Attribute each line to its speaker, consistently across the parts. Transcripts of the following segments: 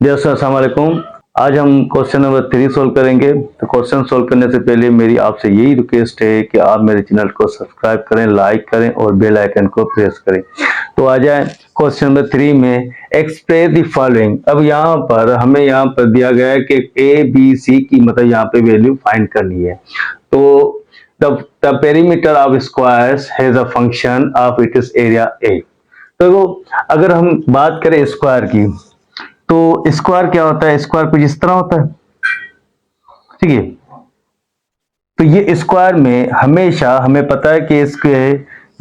Speaker 1: दोस्तों अस्सलाम वालेकुम। आज हम क्वेश्चन नंबर 3 सोल्व करेंगे। तो क्वेश्चन सोल्व करने से पहले मेरी आपसे यही रिक्वेस्ट है कि आप मेरे चैनल को सब्सक्राइब करें, लाइक करें और बेल आइकन को प्रेस करें। तो आ जाए क्वेश्चन नंबर 3 में, एक्सप्रेस द फॉलोइंग। अब यहाँ पर हमें यहाँ पर दिया गया है कि ए बी सी की मतलब यहाँ पे वैल्यू फाइंड करनी है। तो the perimeter of squares has a function of it is area A. तो अगर हम बात करें स्क्वायर की, तो स्क्वायर क्या होता है? स्क्वायर कुछ इस तरह होता है, ठीक है। तो ये स्क्वायर में हमेशा हमें पता है कि इसके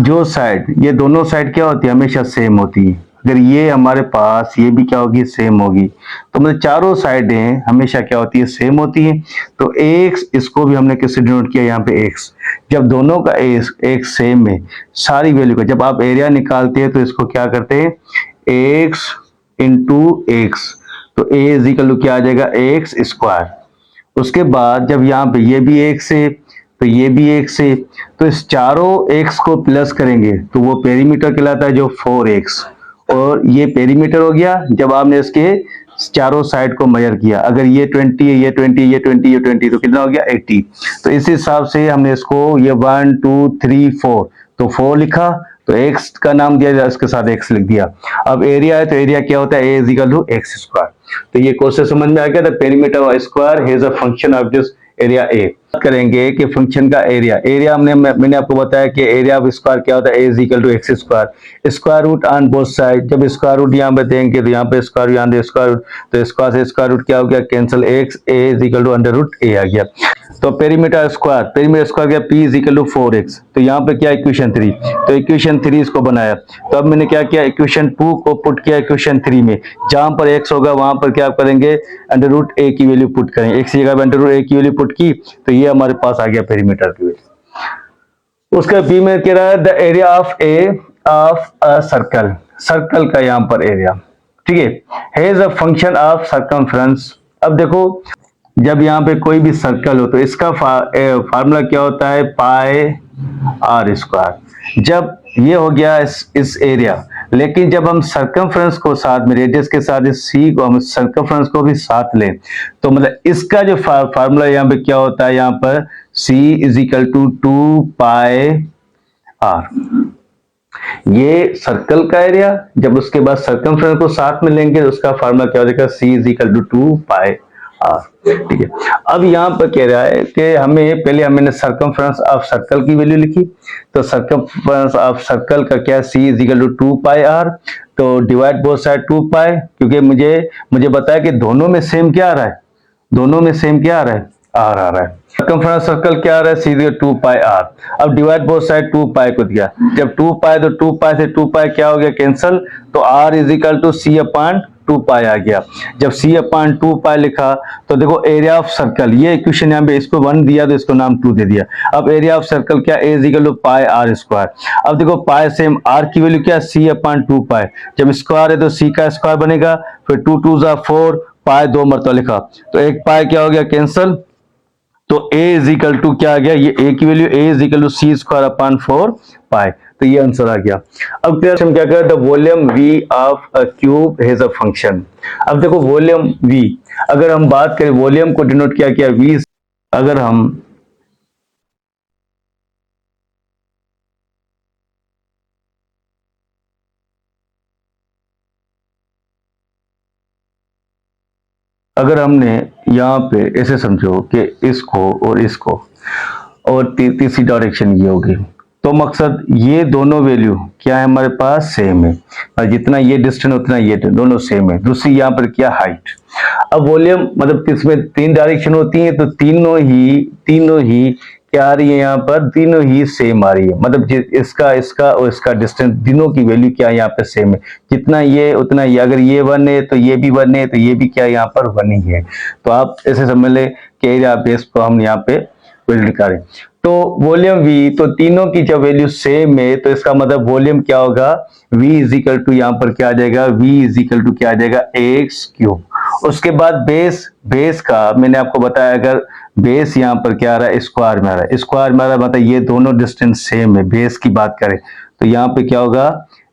Speaker 1: जो साइड, ये दोनों साइड क्या होती है? हमेशा सेम होती है। अगर ये हमारे पास ये भी क्या होगी? सेम होगी। तो मतलब चारों साइडें हमेशा क्या होती है? सेम होती है। तो एक्स, इसको भी हमने किससे डिनोट किया? यहाँ पे एक्स। जब दोनों का एक सेम है, सारी वैल्यू का जब आप एरिया निकालते हैं तो इसको क्या करते हैं? X into x. तो ए इज इक्वल टू क्या आ जाएगा? X square. उसके बाद जब यहाँ पे ये भी एक्स है तो ये भी एक्स है, तो इस चारों एक्स को प्लस करेंगे तो वो पेरीमीटर कहलाता है, जो 4x। और ये पेरीमीटर हो गया जब आपने इसके चारों साइड को मेजर किया। अगर ये 20 है, ये 20, ये 20, ये 20, तो कितना हो गया? 80। तो इस हिसाब से हमने इसको ये 1 2 3 4, तो 4 लिखा, तो x का नाम दिया जाए, उसके साथ x लिख दिया। अब एरिया है तो एरिया क्या होता है? a is equal to x square. तो ये क्वेश्चन समझ में आ गया। The perimeter of square has a function of this area a. करेंगे कि फंक्शन का एरिया, मैंने आपको बताया कि एरिया ऑफ स्क्वायर क्या होता है? A is equal to x square. Square root on both side, जब स्क्वायर रूट यहाँ पे देंगे तो यहाँ पे स्क्वायर, यहाँ पे स्क्वायर रूट, तो स्क्वायर से स्क्वायर रूट क्या हो गया? Cancel, X, A is equal to under root A आ गया। तो पेरीमीटर स्क्वायर क्या? P is equal to 4x। तो यहाँ पे क्या? इक्वेशन 3। तो इक्वेशन 3 इसको बनाया। तो अब मैंने क्या किया? इक्वेशन 2 को पुट किया इक्वेशन 3 में। जहां पर x होगा वहां पर क्या करेंगे? अंडर रूट ए की वैल्यू पुट करेंगे। x की जगह अंडर रूट ए की वैल्यू पुट की, तो ये हमारे पास आ गया पेरीमीटर की वैल्यू। उसका बी में कह रहा है the area of A of a circle. Circle का यहाँ पर एरिया, ठीक है, has a function of circumference. अब देखो, जब यहाँ पे कोई भी सर्कल हो तो इसका फार्मूला क्या होता है? पाई आर स्क्वायर। जब ये हो गया इस एरिया, लेकिन जब हम सर्कमफ्रेंस को साथ में, रेडियस के साथ इस सी को हम सर्कमफ्रेंस को भी साथ लें, तो मतलब इसका जो फार्मूला यहाँ पे क्या होता है? यहाँ पर C is equal to 2 pi R. ये सर्कल का एरिया, जब उसके बाद सर्कमफ्रेंस को साथ में लेंगे तो उसका फार्मूला क्या हो जाएगा? C is equal to 2 pi R, ठीक है। अब यहाँ पर कह रहा है कि पहले हमने सर्कमफ्रेंस ऑफ सर्कल की वैल्यू लिखी। तो सर्कमफ्रेंस ऑफ सर्कल का क्या? C is equal to 2 pi R. तो डिवाइड बोथ साइड 2 पाई, क्योंकि मुझे बताया कि दोनों में सेम क्या आ रहा है? दोनों में सेम क्या आ रहा है? आर आ रहा है। सर्कमफ्रेंस सर्कल क्या आ रहा है? सी 2 पाई आर। अब डिवाइड बोथ साइड 2 पाई को दिया। जब 2 पाई, तो 2 पाई से 2 पाई क्या हो गया? कैंसल। तो r is equal to c upon 2 pi आ गया। जब c अपॉन 2 पाई लिखा, तो देखो एरिया ऑफ सर्कल, ये इक्वेशन यहाँ पे इसको 1 दिया तो इसको नाम 2 दे दिया। अब एरिया ऑफ सर्कल क्या? a is equal to pi r square. अब देखो पाई सेम, r की वैल्यू क्या? c upon 2 pi. जब स्क्वायर है तो c का स्क्वायर बनेगा, फिर 2 2 जा 4, पाई 2 मरतबा लिखा, तो एक पाई क्या हो गया? कैंसल। तो a इज इक्वल टू क्या आ गया? ये a की value a is equal to c square upon 4 pi. तो ये आंसर आ गया। अब क्वेश्चन क्या कहता है? The volume v of a cube has a function. अब देखो वॉल्यूम v, अगर हम बात करें वॉल्यूम को डिनोट किया क्या? v। अगर हम अगर हमने यहाँ पे ऐसे समझो कि इसको और इसको और तीसरी डायरेक्शन ये होगी, तो मकसद ये दोनों वैल्यू क्या है? हमारे पास सेम है, और जितना ये डिस्टेंस उतना ये दोनों सेम है। दूसरी यहाँ पर क्या? हाइट। अब वॉल्यूम मतलब किसमें 3 डायरेक्शन होती है, तो तीनों ही क्या आ रही है? यहाँ पर तीनों ही सेम आ रही है। मतलब इसका और इसका डिस्टेंस, तीनों की वैल्यू क्या यहाँ पे सेम है। जितना ये उतना ये, अगर ये 1 है तो ये भी 1 है, तो ये भी क्या यहाँ पर 1 ही है। तो आप ऐसे समझ ले कि एरिया बेस को हम यहाँ पे वैल्यू निकालें। तो वॉल्यूम v, तो तीनों की जब वैल्यू सेम है तो इसका मतलब वॉल्यूम क्या होगा? v इज इक्वल टू यहाँ पर क्या आ जाएगा? v इज इक्वल टू क्या आ जाएगा? X cube. उसके बाद बेस का मैंने आपको बताया, अगर बेस यहाँ पर क्या आ रहा है? स्क्वायर में आ रहा है। स्क्वायर में आ रहा है मतलब ये दोनों डिस्टेंस सेम है। बेस की बात करें तो यहाँ पे क्या होगा?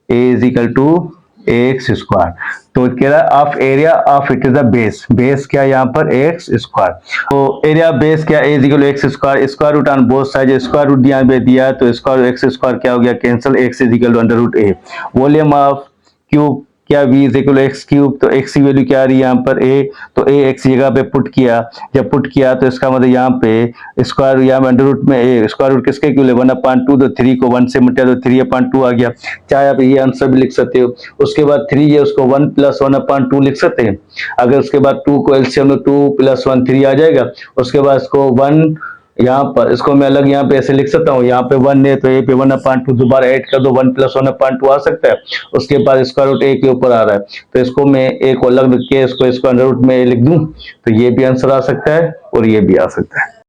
Speaker 1: a is equal to x square. तो कह रहा है of area of it is the base, base क्या है यहाँ पर एक्स स्क्वायर। तो एरिया बेस क्या है, is equal x square, square root on both side, square root यहाँ पे दिया है तो स्क्वायर एक्स स्क्वायर क्या हो गया cancel, x is equal to under root a. Volume of cube क्या v is equal x cube, तो x की वैल्यू क्या आ रही है यहाँ पर a, तो a x जगह पे पुट किया, जब पुट किया तो इसका मतलब यहाँ पे स्क्वायर, यहाँ अंडर रूट में a, स्क्वायर रूट किसके इक्वल है 1/2, तो 3 को 1 से मिटाया तो 3/2 आ गया। चाहे आप ये आंसर भी लिख सकते हो। उसके बाद 3 है उसको 1 + 1/2 लिख सकते हैं। अगर उसके बाद 2 को एलसीएम 2 + 1 3 आ जाएगा। उसके बाद इसको 1 यहाँ पर, इसको मैं अलग यहाँ पे ऐसे लिख सकता हूँ, यहाँ पे 1 है तो ए पे 1/2 दोबारा ऐड कर दो, 1 + 1/2 आ सकता है। उसके बाद स्क्वायर रूट ए के ऊपर आ रहा है तो इसको मैं ए को अलग लिख के इसको अंडर रूट में लिख दूं तो ये भी आंसर आ सकता है और ये भी आ सकता है।